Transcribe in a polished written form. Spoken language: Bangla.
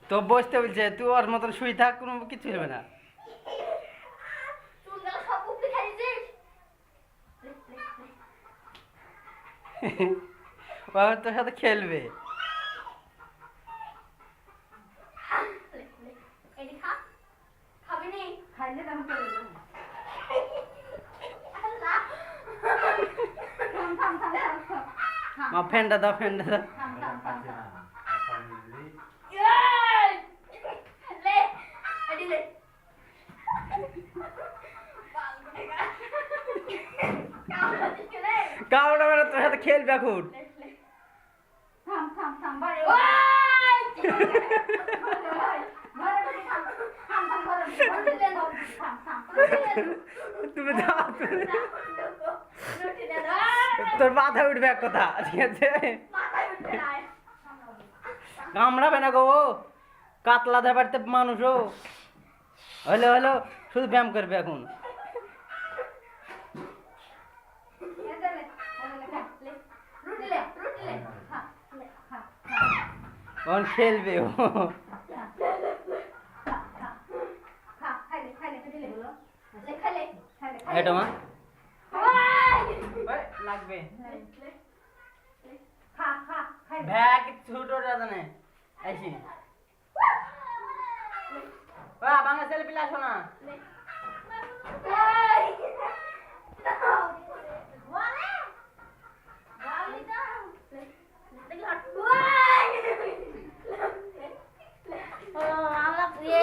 তো বসতে বলছে তুই ওর মতন শুই থাক, কোনো কিছু হবে না। চুলগুলো সব উপরে খাই দিস। ও আবার তোর সাথে খেলবে। এডি খা। খাবি নি? খাইলে দাম করে দেবো। আল্লাহ। থাম থাম থাম থাম থাম। থাম, মা ফ্যানটা দাও, ফ্যানটা দাও। থাম থাম থাম থাম। এই! লে, এডি লে। কামড়া দিকে লে। কামড়া মেরে তোর সাথে খেলবে এখন। লে, লে। থাম থাম থাম বাড়ি ওই! তুমি যাও, তুমি রুটি দে দাও। তোর মাথা উঠবে এক কথা, ঠিক আছে? মাথায় উঠবে না। কামড়াবে না গো ও, কাতলা দেয় বাড়িতে মানুষ ও। হলো হলো, শুধু ব্যায়াম করবে এখন। রুটি লে, রুটি লে। এখন খেলবে ও। লেখা লে। এটা মা ওই! লাগবে লে, লে। ব্যাগ ছোট জানে আইসি বাংলা ছেলে পিলা আসো না। Wow.